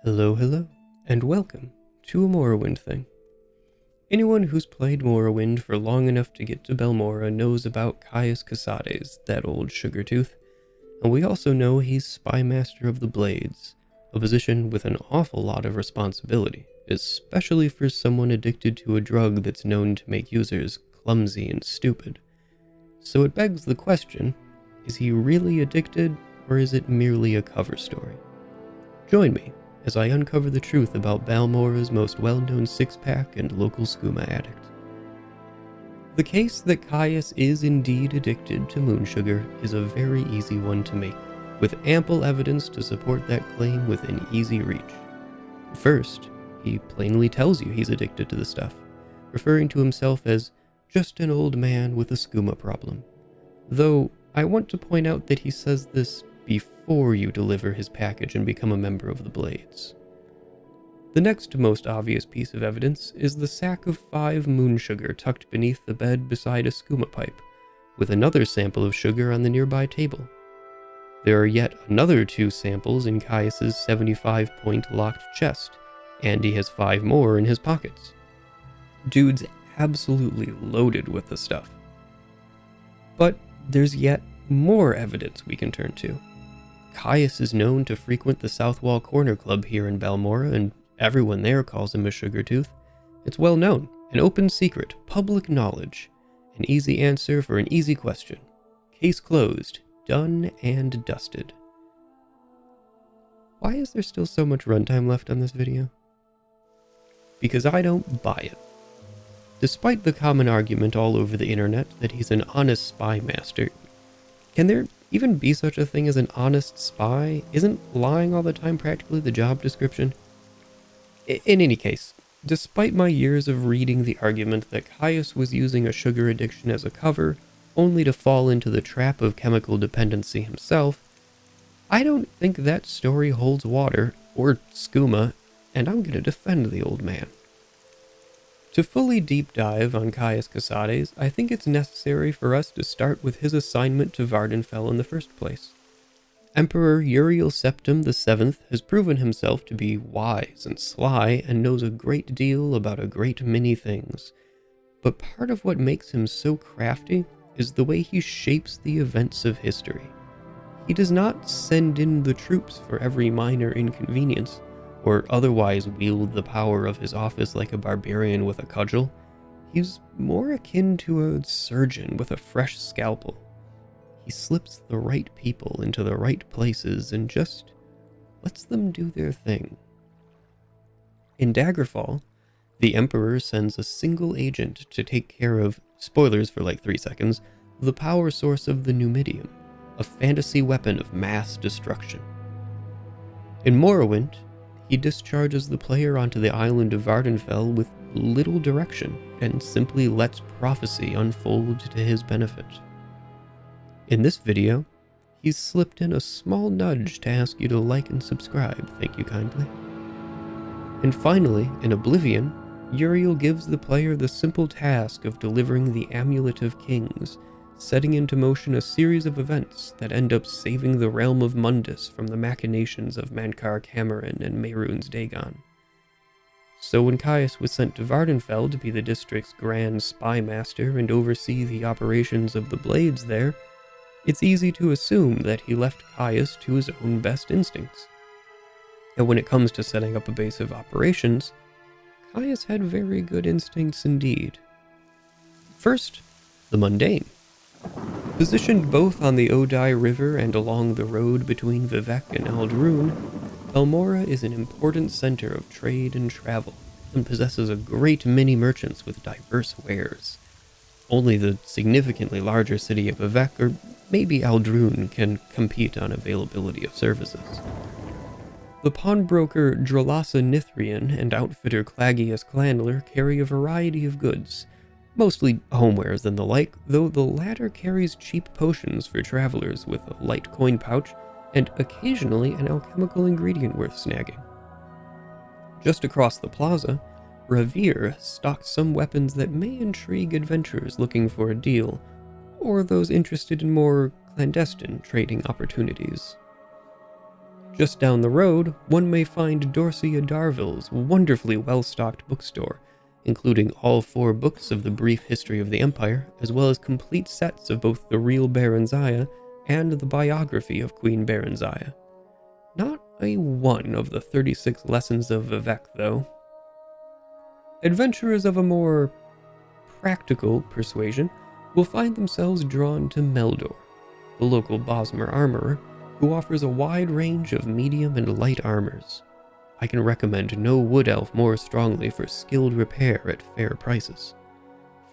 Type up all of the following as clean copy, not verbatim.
Hello, and welcome to a Morrowind thing. Anyone who's played Morrowind for long enough to get to Balmora knows about Caius Cosades, that old sugar tooth, and we also know he's Spy Master of the Blades, a position with an awful lot of responsibility, especially for someone addicted to a drug that's known to make users clumsy and stupid. So it begs the question, is he really addicted, or is it merely a cover story? Join me as I uncover the truth about Balmora's most well-known six-pack and local skooma addict. The case that Caius is indeed addicted to moon sugar is a very easy one to make, with ample evidence to support that claim within easy reach. First, he plainly tells you he's addicted to the stuff, referring to himself as just an old man with a skooma problem. Though, I want to point out that he says this before you deliver his package and become a member of the Blades. The next most obvious piece of evidence is the sack of 5 moon sugar tucked beneath the bed beside a skooma pipe, with another sample of sugar on the nearby table. There are yet another 2 samples in Caius's 75-point locked chest, and he has 5 more in his pockets. Dude's absolutely loaded with the stuff. But there's yet more evidence we can turn to. Caius is known to frequent the South Wall Corner Club here in Balmora, and everyone there calls him a sugar tooth. It's well known, an open secret, public knowledge, an easy answer for an easy question. Case closed, done and dusted. Why is there still so much runtime left on this video? Because I don't buy it. Despite the common argument all over the internet that he's an honest spy master, can there even be such a thing as an honest spy? Isn't lying all the time practically the job description? In any case, despite my years of reading the argument that Caius was using a sugar addiction as a cover, only to fall into the trap of chemical dependency himself, I don't think that story holds water, or skooma, and I'm gonna defend the old man. To fully deep dive on Caius Cosades, I think it's necessary for us to start with his assignment to Vvardenfell in the first place. Emperor Uriel Septim VII has proven himself to be wise and sly and knows a great deal about a great many things. But part of what makes him so crafty is the way he shapes the events of history. He does not send in the troops for every minor inconvenience, or otherwise wield the power of his office like a barbarian with a cudgel. He's more akin to a surgeon with a fresh scalpel. He slips the right people into the right places and just lets them do their thing. In Daggerfall, the Emperor sends a single agent to take care of, spoilers for like 3 seconds, the power source of the Numidium, a fantasy weapon of mass destruction. In Morrowind, he discharges the player onto the island of Vvardenfell with little direction and simply lets prophecy unfold to his benefit. In this video, he's slipped in a small nudge to ask you to like and subscribe, thank you kindly. And finally, in Oblivion, Uriel gives the player the simple task of delivering the Amulet of Kings, setting into motion a series of events that end up saving the realm of Mundus from the machinations of Mankar Cameron and Mehrunes Dagon. So when Caius was sent to Vvardenfell to be the district's grand spy master and oversee the operations of the Blades there, it's easy to assume that he left Caius to his own best instincts. And when it comes to setting up a base of operations, Caius had very good instincts indeed. First, the mundane. Positioned both on the Odai River and along the road between Vivec and Aldrune, Balmora is an important center of trade and travel, and possesses a great many merchants with diverse wares. Only the significantly larger city of Vivec, or maybe Aldrune, can compete on availability of services. The pawnbroker Drolasa Nithrian and outfitter Clagius Clandler carry a variety of goods, mostly homewares and the like, though the latter carries cheap potions for travelers with a light coin pouch and occasionally an alchemical ingredient worth snagging. Just across the plaza, Revere stocks some weapons that may intrigue adventurers looking for a deal, or those interested in more clandestine trading opportunities. Just down the road, one may find Dorcia Darville's wonderfully well-stocked bookstore, including all 4 books of the brief history of the Empire, as well as complete sets of both the real Baron Zaya and the biography of Queen Baron Zaya. Not a one of the 36 lessons of Vivek, though. Adventurers of a more practical persuasion will find themselves drawn to Meldor, the local Bosmer armorer, who offers a wide range of medium and light armors. I can recommend no wood elf more strongly for skilled repair at fair prices.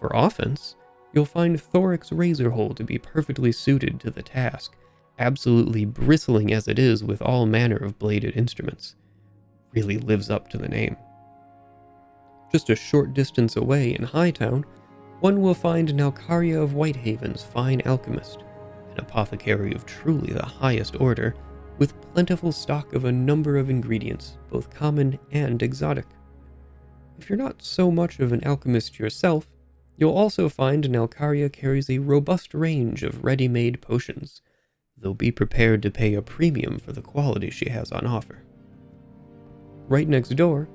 For offense, you'll find Thoric's Razorhole to be perfectly suited to the task, absolutely bristling as it is with all manner of bladed instruments. Really lives up to the name. Just a short distance away in Hightown, one will find Nalcaria of Whitehaven's fine alchemist, an apothecary of truly the highest order, with plentiful stock of a number of ingredients, both common and exotic. If you're not so much of an alchemist yourself, you'll also find Nalcaria carries a robust range of ready-made potions, though be prepared to pay a premium for the quality she has on offer. Right next door,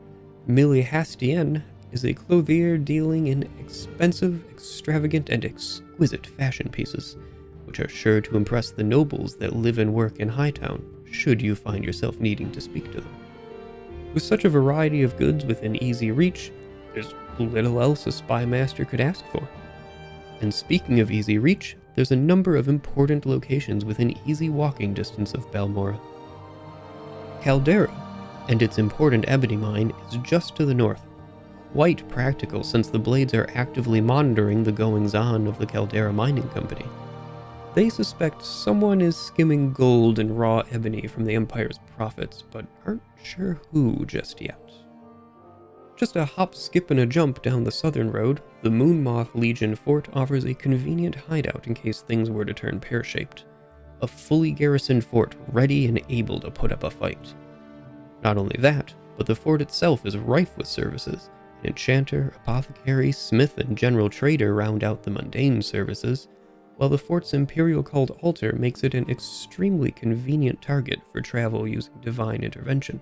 Millie Hastien is a clothier dealing in expensive, extravagant, and exquisite fashion pieces, which are sure to impress the nobles that live and work in Hightown, should you find yourself needing to speak to them. With such a variety of goods within easy reach, there's little else a spy master could ask for. And speaking of easy reach, there's a number of important locations within easy walking distance of Balmora. Caldera, and its important ebony mine, is just to the north. Quite practical since the Blades are actively monitoring the goings-on of the Caldera Mining Company. They suspect someone is skimming gold and raw ebony from the Empire's profits, but aren't sure who just yet. Just a hop, skip, and a jump down the southern road, the Moonmoth Legion Fort offers a convenient hideout in case things were to turn pear-shaped. A fully garrisoned fort ready and able to put up a fight. Not only that, but the fort itself is rife with services. An enchanter, apothecary, smith, and general trader round out the mundane services, while the fort's imperial cult altar makes it an extremely convenient target for travel using divine intervention.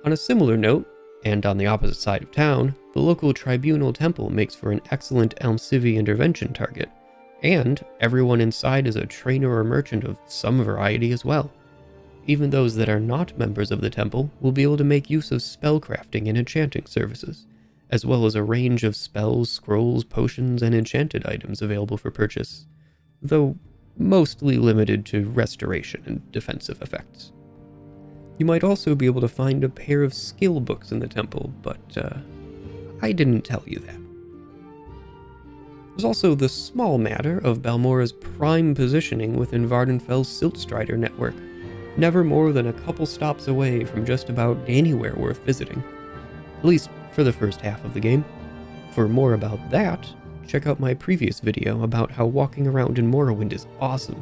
On a similar note, and on the opposite side of town, the local tribunal temple makes for an excellent Elmsivi intervention target, and everyone inside is a trainer or merchant of some variety as well. Even those that are not members of the temple will be able to make use of spellcrafting and enchanting services, as well as a range of spells, scrolls, potions, and enchanted items available for purchase, though mostly limited to restoration and defensive effects. You might also be able to find a pair of skill books in the temple, but I didn't tell you that. There's also the small matter of Balmora's prime positioning within Vardenfell's Siltstrider network, never more than a couple stops away from just about anywhere worth visiting, at least for the first half of the game. For more about that, check out my previous video about how walking around in Morrowind is awesome.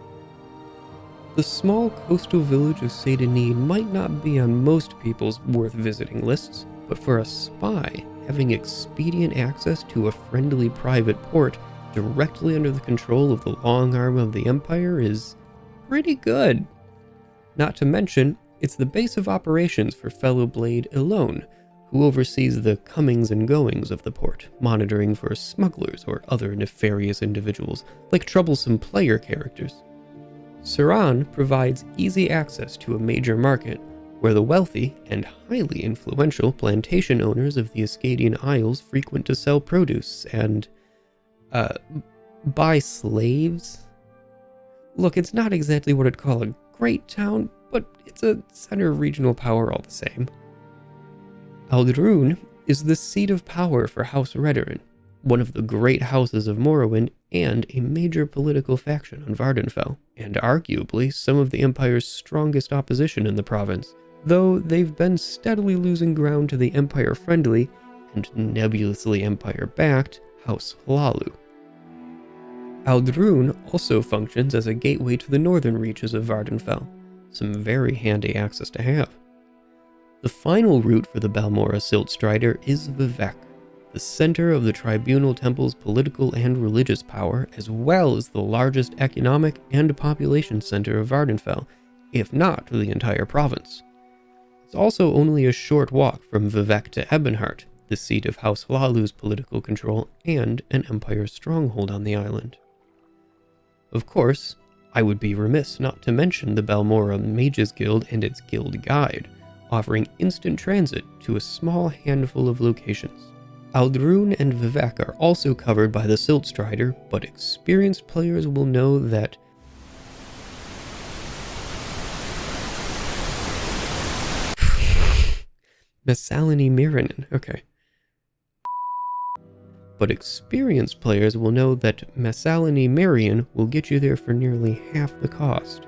The small coastal village of Saint-Denis might not be on most people's worth visiting lists, but for a spy, having expedient access to a friendly private port directly under the control of the long arm of the Empire is pretty good. Not to mention, it's the base of operations for fellow Blade Elone, who oversees the comings and goings of the port, monitoring for smugglers or other nefarious individuals, like troublesome player characters. Suran provides easy access to a major market, where the wealthy and highly influential plantation owners of the Ascadian Isles frequent to sell produce and, buy slaves? Look, it's not exactly what I'd call a great town, but it's a center of regional power all the same. Aldrune is the seat of power for House Redoran, one of the great houses of Morrowind and a major political faction on Vardenfell, and arguably some of the Empire's strongest opposition in the province, though they've been steadily losing ground to the Empire-friendly and nebulously Empire-backed House Hlalu. Aldrune also functions as a gateway to the northern reaches of Vardenfell, some very handy access to have. The final route for the Balmora Siltstrider is Vivek, the center of the Tribunal Temple's political and religious power, as well as the largest economic and population center of Vardenfell, if not the entire province. It's also only a short walk from Vivec to Ebonheart, the seat of House Hlalu's political control and an empire stronghold on the island. Of course, I would be remiss not to mention the Balmora Mages Guild and its guild guide, offering instant transit to a small handful of locations. Aldrune and Vivec are also covered by the Siltstrider, but experienced players will know that Messalini Mirinen, okay. But experienced players will know that Messalini Marion will get you there for nearly half the cost.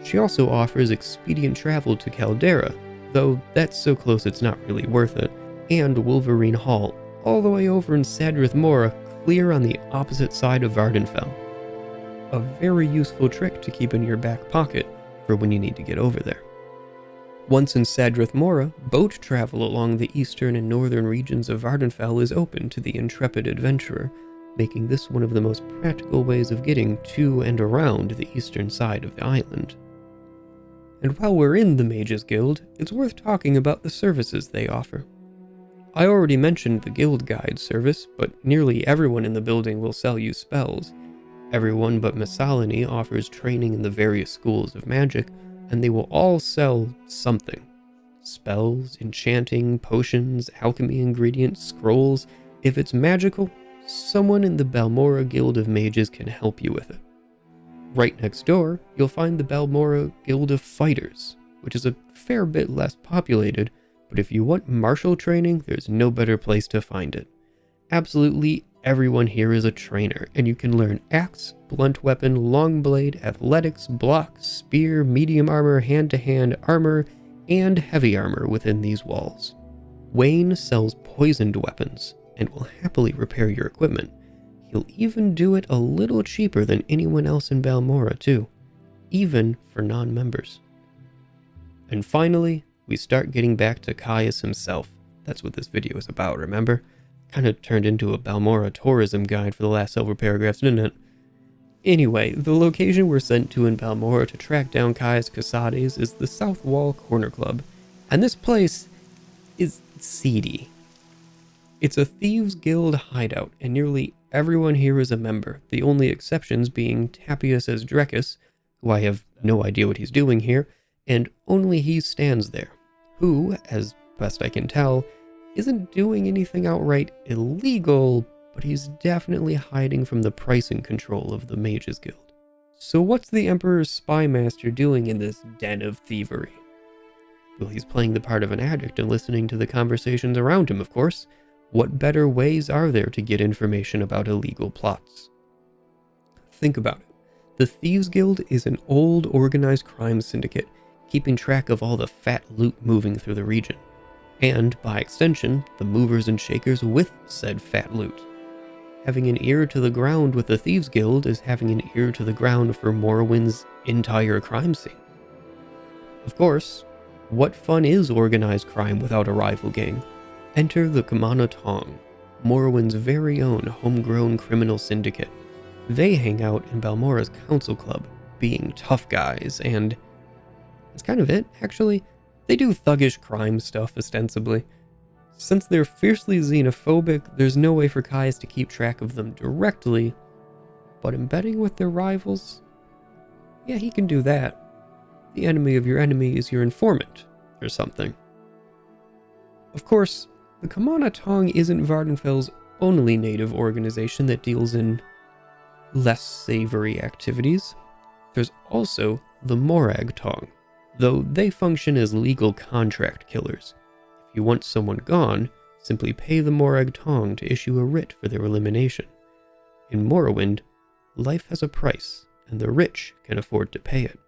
She also offers expedient travel to Caldera, though that's so close it's not really worth it, and Wolverine Hall, all the way over in Sadrith Mora, clear on the opposite side of Vardenfell. A very useful trick to keep in your back pocket for when you need to get over there. Once in Sadrith Mora, boat travel along the eastern and northern regions of Vardenfell is open to the intrepid adventurer, making this one of the most practical ways of getting to and around the eastern side of the island. And while we're in the Mages Guild, it's worth talking about the services they offer. I already mentioned the Guild Guide service, but nearly everyone in the building will sell you spells. Everyone but Messalini offers training in the various schools of magic, and they will all sell something. Spells, enchanting, potions, alchemy ingredients, scrolls. If it's magical, someone in the Balmora Guild of Mages can help you with it. Right next door, you'll find the Balmora Guild of Fighters, which is a fair bit less populated, but if you want martial training, there's no better place to find it. Absolutely everyone here is a trainer, and you can learn axe, blunt weapon, long blade, athletics, block, spear, medium armor, hand-to-hand armor, and heavy armor within these walls. Wayne sells poisoned weapons, and will happily repair your equipment. He'll even do it a little cheaper than anyone else in Balmora too, even for non-members. And finally, we start getting back to Caius himself. That's what this video is about, remember? Kind of turned into a Balmora tourism guide for the last several paragraphs, didn't it? Anyway, the location we're sent to in Balmora to track down Caius Cosades is the South Wall Corner Club, and this place is seedy. It's a Thieves Guild hideout, and nearly everyone here is a member, the only exceptions being Tapius as Drekis, who I have no idea what he's doing here, and only he stands there, who, as best I can tell, isn't doing anything outright illegal, but he's definitely hiding from the pricing control of the Mages Guild. So what's the Emperor's Spy Master doing in this den of thievery? Well, he's playing the part of an addict and listening to the conversations around him, of course. What better ways are there to get information about illegal plots? Think about it. The Thieves Guild is an old organized crime syndicate, keeping track of all the fat loot moving through the region. And, by extension, the movers and shakers with said fat loot. Having an ear to the ground with the Thieves Guild is having an ear to the ground for Morrowind's entire crime scene. Of course, what fun is organized crime without a rival gang? Enter the Kamana Tong, Morrowind's very own homegrown criminal syndicate. They hang out in Balmora's council club, being tough guys, and that's kind of it, actually. They do thuggish crime stuff, ostensibly. Since they're fiercely xenophobic, there's no way for Caius to keep track of them directly, but embedding with their rivals? Yeah, he can do that. The enemy of your enemy is your informant, or something. Of course, the Kamana Tong isn't Vardenfell's only native organization that deals in less savory activities. There's also the Morag Tong, though they function as legal contract killers. If you want someone gone, simply pay the Morag Tong to issue a writ for their elimination. In Morrowind, life has a price, and the rich can afford to pay it.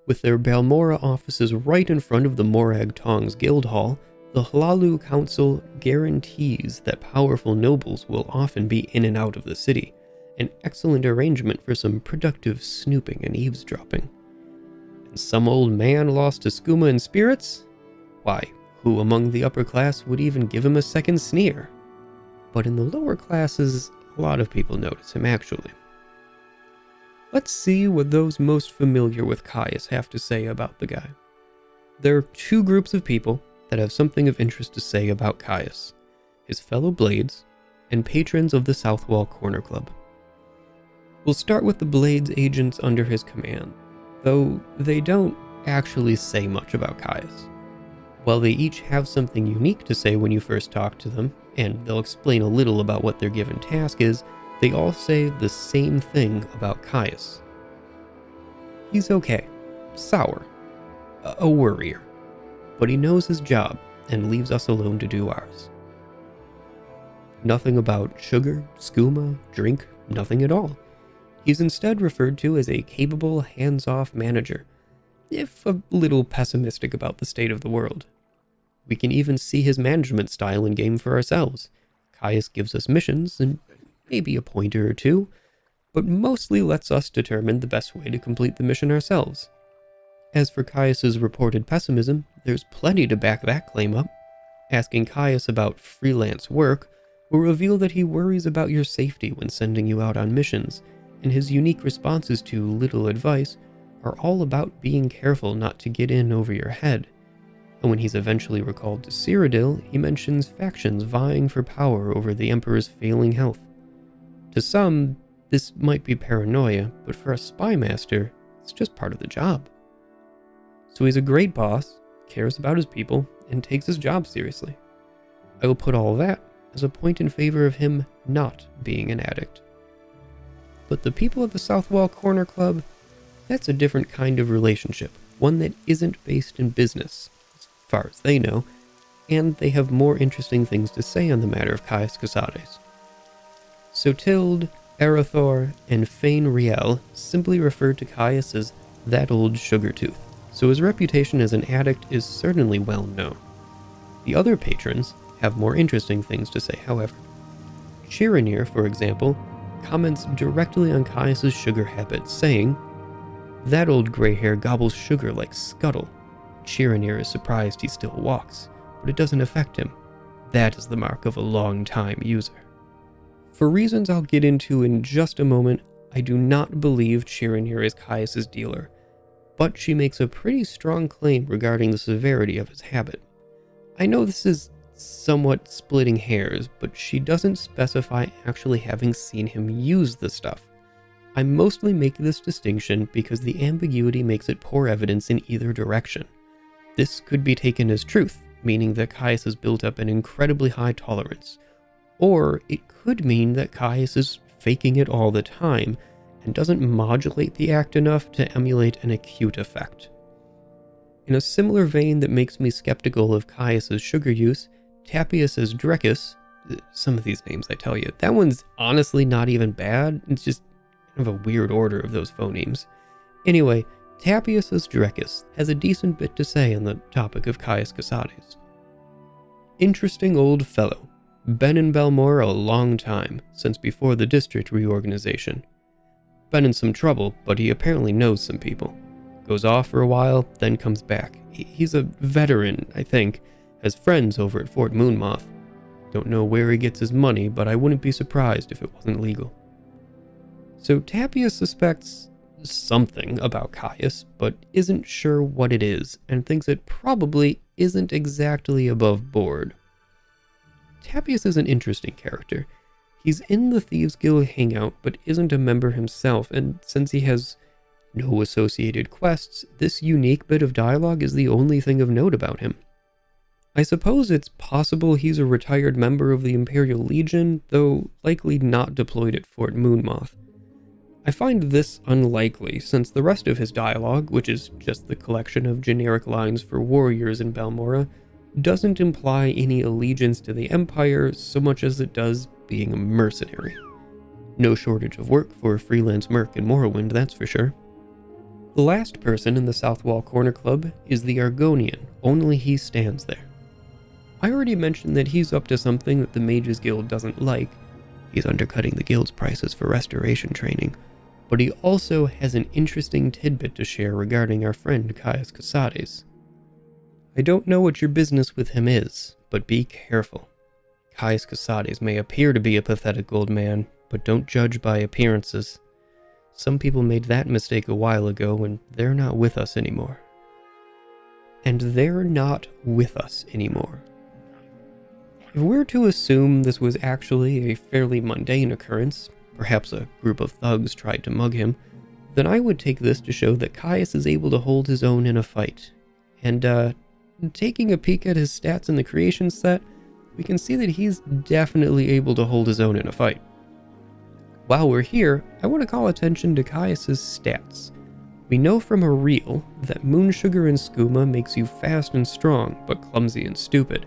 With their Balmora offices right in front of the Morag Tong's guild hall, the Hlalu Council guarantees that powerful nobles will often be in and out of the city, an excellent arrangement for some productive snooping and eavesdropping. And some old man lost to skooma and spirits? Why, who among the upper class would even give him a second sneer? But in the lower classes, a lot of people notice him, actually. Let's see what those most familiar with Caius have to say about the guy. There are two groups of people that have something of interest to say about Caius: his fellow Blades and patrons of the Southwall Corner Club. We'll start with the Blades agents under his command, though they don't actually say much about Caius. While they each have something unique to say when you first talk to them, and they'll explain a little about what their given task is, they all say the same thing about Caius. He's okay, sour, a worrier, but he knows his job and leaves us alone to do ours. Nothing about sugar, skooma, drink, nothing at all. He's instead referred to as a capable, hands-off manager, if a little pessimistic about the state of the world. We can even see his management style in-game for ourselves. Caius gives us missions, and maybe a pointer or two, but mostly lets us determine the best way to complete the mission ourselves. As for Caius's reported pessimism, there's plenty to back that claim up. Asking Caius about freelance work will reveal that he worries about your safety when sending you out on missions, and his unique responses to little advice are all about being careful not to get in over your head. And when he's eventually recalled to Cyrodiil, he mentions factions vying for power over the Emperor's failing health. To some, this might be paranoia, but for a spy master, it's just part of the job. So he's a great boss, cares about his people, and takes his job seriously. I will put all that as a point in favor of him not being an addict. But the people at the Southwall Corner Club, that's a different kind of relationship, one that isn't based in business, as far as they know, and they have more interesting things to say on the matter of Caius Cosades. Sotilde, Arathor, and Fane Riel simply refer to Caius as that old sugar tooth, so his reputation as an addict is certainly well known. The other patrons have more interesting things to say, however. Chirinir, for example, comments directly on Caius's sugar habits, saying, "That old gray hair gobbles sugar like scuttle. Chirinir is surprised he still walks, but it doesn't affect him. That is the mark of a long-time user." For reasons I'll get into in just a moment, I do not believe Chirinir is Caius's dealer, but she makes a pretty strong claim regarding the severity of his habit. I know this is somewhat splitting hairs, but she doesn't specify actually having seen him use the stuff. I mostly make this distinction because the ambiguity makes it poor evidence in either direction. This could be taken as truth, meaning that Caius has built up an incredibly high tolerance, or it could mean that Caius is faking it all the time and doesn't modulate the act enough to emulate an acute effect. In a similar vein that makes me skeptical of Caius's sugar use, Tapius's Drecus, some of these names I tell you, that one's honestly not even bad, it's just kind of a weird order of those phonemes. Anyway, Tapius's Drecus has a decent bit to say on the topic of Caius Cosades. Interesting old fellow. Been in Balmora a long time, since before the district reorganization. Been in some trouble, but he apparently knows some people. Goes off for a while, then comes back. He's a veteran, I think, has friends over at Fort Moonmoth. Don't know where he gets his money, but I wouldn't be surprised if it wasn't legal. So Tapius suspects something about Caius, but isn't sure what it is, and thinks it probably isn't exactly above board. Tapius is an interesting character. He's in the Thieves Guild hangout, but isn't a member himself, and since he has no associated quests, this unique bit of dialogue is the only thing of note about him. I suppose it's possible he's a retired member of the Imperial Legion, though likely not deployed at Fort Moonmoth. I find this unlikely, since the rest of his dialogue, which is just the collection of generic lines for warriors in Balmora, doesn't imply any allegiance to the Empire so much as it does being a mercenary. No shortage of work for a freelance merc in Morrowind, that's for sure. The last person in the Southwall Corner Club is the Argonian, only he stands there. I already mentioned that he's up to something that the Mages Guild doesn't like. He's undercutting the guild's prices for restoration training, but he also has an interesting tidbit to share regarding our friend Caius Cosades. I don't know what your business with him is, but be careful. Caius Cosades may appear to be a pathetic old man, but don't judge by appearances. Some people made that mistake a while ago, and they're not with us anymore. And they're not with us anymore. If we're to assume this was actually a fairly mundane occurrence, perhaps a group of thugs tried to mug him, then I would take this to show that Caius is able to hold his own in a fight. And, taking a peek at his stats in the creation set, we can see that he's definitely able to hold his own in a fight. While we're here, I want to call attention to Caius's stats. We know from a reel that Moon Sugar and Skooma makes you fast and strong, but clumsy and stupid,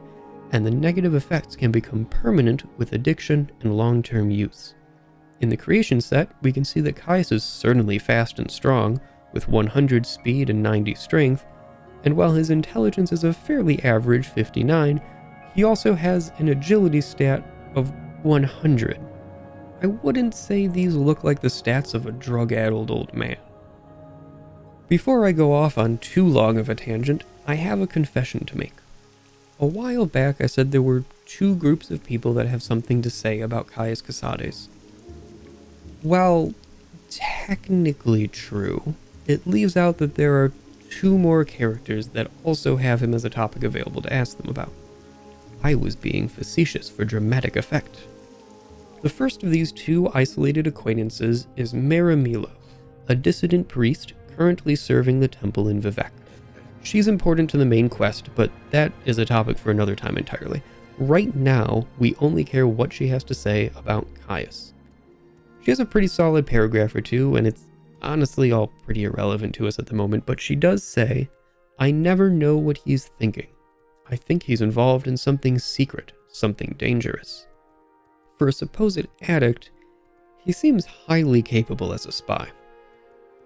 and the negative effects can become permanent with addiction and long-term use. In the creation set, we can see that Caius is certainly fast and strong, with 100 speed and 90 strength, and while his intelligence is a fairly average 59, he also has an agility stat of 100. I wouldn't say these look like the stats of a drug-addled old man. Before I go off on too long of a tangent, I have a confession to make. A while back I said there were two groups of people that have something to say about Caius Cosades. While technically true, it leaves out that there are two more characters that also have him as a topic available to ask them about. I was being facetious for dramatic effect. The first of these two isolated acquaintances is Meramilo, a dissident priest currently serving the temple in Vivek. She's important to the main quest, but that is a topic for another time entirely. Right now, we only care what she has to say about Caius. She has a pretty solid paragraph or two, and it's honestly all pretty irrelevant to us at the moment, but she does say, "I never know what he's thinking. I think he's involved in something secret, something dangerous." For a supposed addict, he seems highly capable as a spy.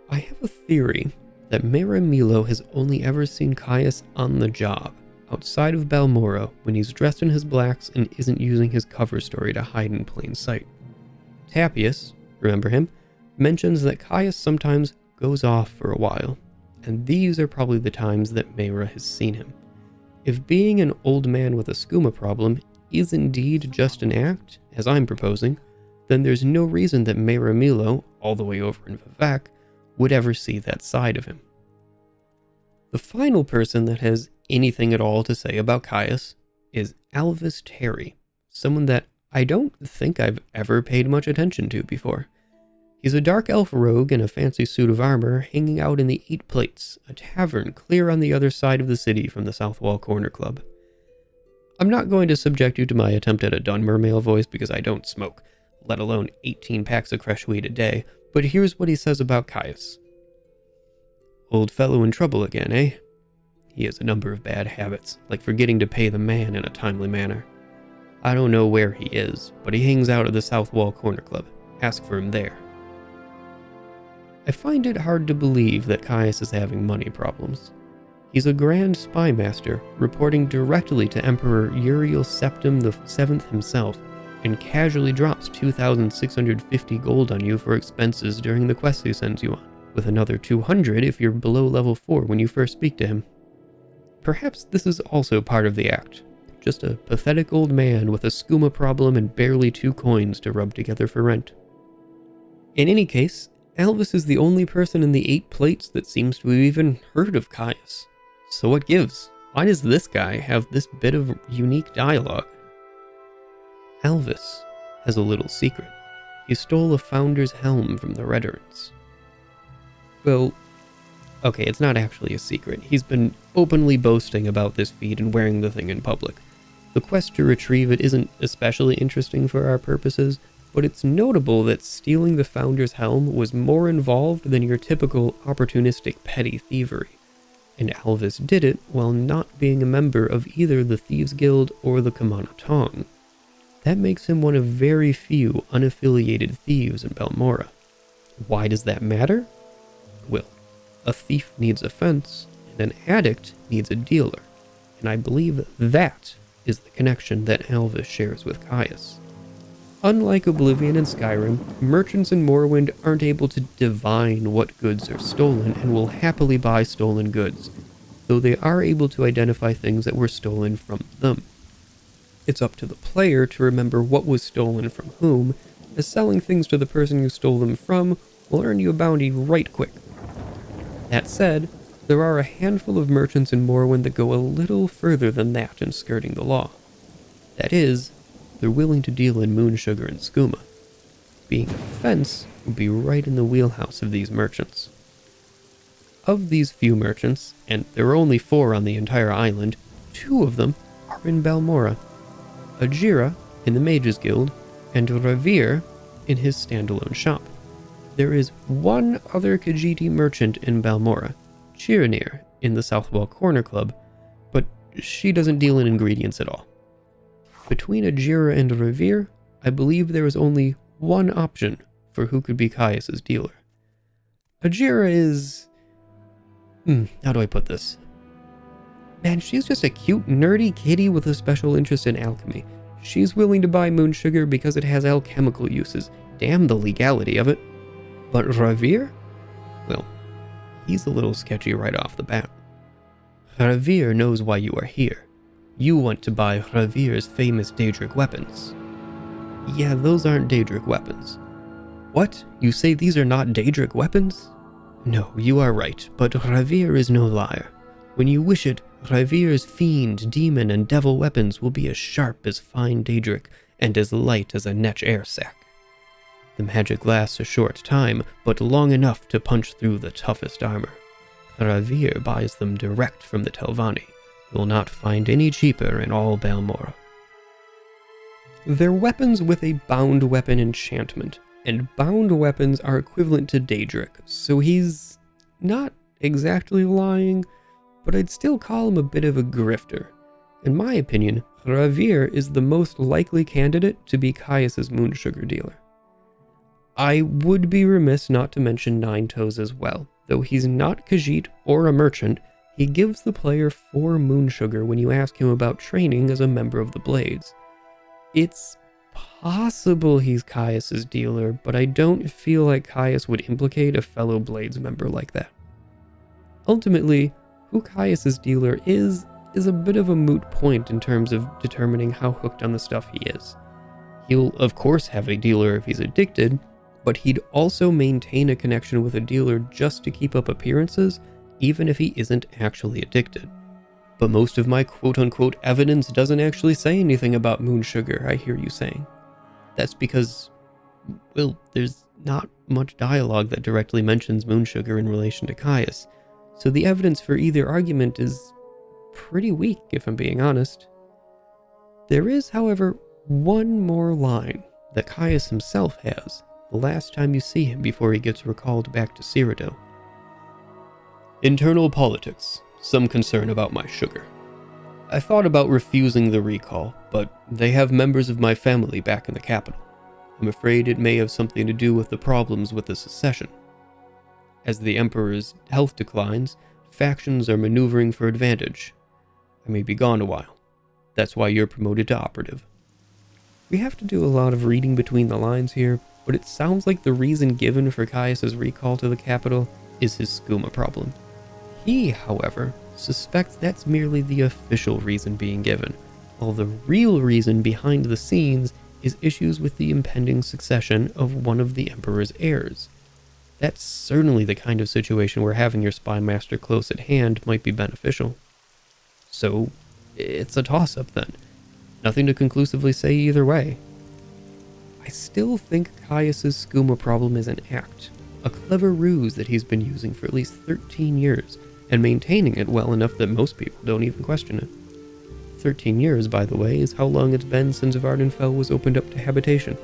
I have a theory that Meramilo has only ever seen Caius on the job, outside of Balmora, when he's dressed in his blacks and isn't using his cover story to hide in plain sight. Tapius, remember him, mentions that Caius sometimes goes off for a while, and these are probably the times that Mayra has seen him. If being an old man with a skooma problem is indeed just an act, as I'm proposing, then there's no reason that Meramilo, all the way over in Vivek, would ever see that side of him. The final person that has anything at all to say about Caius is Alvis Terry, someone that I don't think I've ever paid much attention to before. He's a dark elf rogue in a fancy suit of armor hanging out in the Eight Plates, a tavern clear on the other side of the city from the Southwall Corner Club. I'm not going to subject you to my attempt at a Dunmer male voice because I don't smoke, let alone 18 packs of fresh weed a day, but here's what he says about Caius. "Old fellow in trouble again, eh? He has a number of bad habits, like forgetting to pay the man in a timely manner. I don't know where he is, but he hangs out at the Southwall Corner Club. Ask for him there." I find it hard to believe that Caius is having money problems. He's a Grand Spy Master, reporting directly to Emperor Uriel Septim VII himself, and casually drops 2,650 gold on you for expenses during the quest he sends you on, with another 200 if you're below level 4 when you first speak to him. Perhaps this is also part of the act. Just a pathetic old man with a skooma problem and barely 2 coins to rub together for rent. In any case, Alvis is the only person in the 8 Plates that seems to have even heard of Caius. So what gives? Why does this guy have this bit of unique dialogue? Alvis has a little secret. He stole a founder's helm from the Redderns. Well, okay, it's not actually a secret. He's been openly boasting about this feat and wearing the thing in public. The quest to retrieve it isn't especially interesting for our purposes, but it's notable that stealing the founder's helm was more involved than your typical opportunistic petty thievery. And Alvis did it while not being a member of either the Thieves Guild or the Kamana Tong. That makes him one of very few unaffiliated thieves in Balmora. Why does that matter? Well, a thief needs a fence, and an addict needs a dealer, and I believe that is the connection that Alvis shares with Caius. Unlike Oblivion and Skyrim, merchants in Morrowind aren't able to divine what goods are stolen and will happily buy stolen goods, though they are able to identify things that were stolen from them. It's up to the player to remember what was stolen from whom, as selling things to the person you stole them from will earn you a bounty right quick. That said, there are a handful of merchants in Morrowind that go a little further than that in skirting the law. That is, they're willing to deal in Moon Sugar and Skooma. Being a fence would be right in the wheelhouse of these merchants. Of these few merchants, and there are only 4 on the entire island, 2 of them are in Balmora. Ajira in the Mages Guild, and Ravir in his standalone shop. There is one other Khajiiti merchant in Balmora, Chiranir in the Southwall Corner Club, but she doesn't deal in ingredients at all. Between Ajira and Ravir, I believe there is only one option for who could be Caius's dealer. Ajira is... how do I put this? Man, she's just a cute, nerdy kitty with a special interest in alchemy. She's willing to buy Moon Sugar because it has alchemical uses. Damn the legality of it. But Ravir? Well, he's a little sketchy right off the bat. Ravir knows why you are here. You want to buy Ravir's famous Daedric weapons. Yeah, those aren't Daedric weapons. What? You say these are not Daedric weapons? No, you are right, but Ravir is no liar. When you wish it, Ravir's fiend, demon, and devil weapons will be as sharp as fine Daedric and as light as a Netch air sac. The magic lasts a short time, but long enough to punch through the toughest armor. Ravir buys them direct from the Telvanni. You will not find any cheaper in all Balmora. They're weapons with a bound weapon enchantment, and bound weapons are equivalent to Daedric, so he's not exactly lying, but I'd still call him a bit of a grifter. In my opinion, Ravir is the most likely candidate to be Caius's Moon Sugar dealer. I would be remiss not to mention Nine Toes as well. Though he's not Khajiit or a merchant, he gives the player 4 Moon Sugar when you ask him about training as a member of the Blades. It's possible he's Caius's dealer, but I don't feel like Caius would implicate a fellow Blades member like that. Ultimately, who Caius's dealer is a bit of a moot point in terms of determining how hooked on the stuff he is. He'll of course have a dealer if he's addicted, but he'd also maintain a connection with a dealer just to keep up appearances, even if he isn't actually addicted. But most of my quote-unquote evidence doesn't actually say anything about Moon Sugar, I hear you saying. That's because, well, there's not much dialogue that directly mentions Moon Sugar in relation to Caius, so the evidence for either argument is pretty weak, if I'm being honest. There is, however, one more line that Caius himself has the last time you see him before he gets recalled back to Cyrodiil. Internal politics. Some concern about my sugar. I thought about refusing the recall, but they have members of my family back in the capital. I'm afraid it may have something to do with the problems with the secession. As the Emperor's health declines, factions are maneuvering for advantage. I may be gone a while. That's why you're promoted to operative. We have to do a lot of reading between the lines here, but it sounds like the reason given for Caius's recall to the capital is his skooma problem. He, however, suspects that's merely the official reason being given, while the real reason behind the scenes is issues with the impending succession of one of the Emperor's heirs. That's certainly the kind of situation where having your spy master close at hand might be beneficial. So, it's a toss-up then. Nothing to conclusively say either way. I still think Caius's skooma problem is an act, a clever ruse that he's been using for at least 13 years, and maintaining it well enough that most people don't even question it. 13 years, by the way, is how long it's been since Vardenfell was opened up to habitation.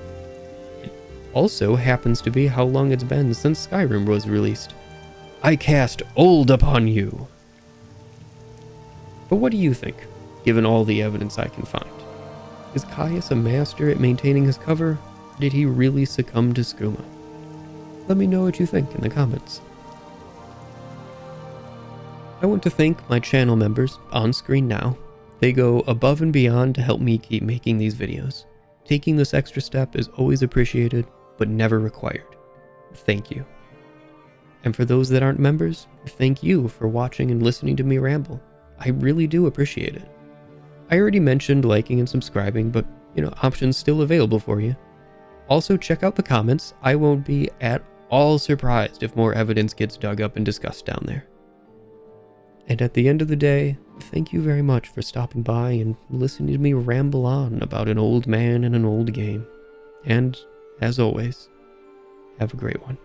It also happens to be how long it's been since Skyrim was released. I cast old upon you! But what do you think, given all the evidence I can find? Is Caius a master at maintaining his cover, or did he really succumb to skooma? Let me know what you think in the comments. I want to thank my channel members on screen now. They go above and beyond to help me keep making these videos. Taking this extra step is always appreciated, but never required. Thank you. And for those that aren't members, thank you for watching and listening to me ramble. I really do appreciate it. I already mentioned liking and subscribing, but options still available for you. Also check out the comments. I won't be at all surprised if more evidence gets dug up and discussed down there. And at the end of the day, thank you very much for stopping by and listening to me ramble on about an old man and an old game. And, as always, have a great one.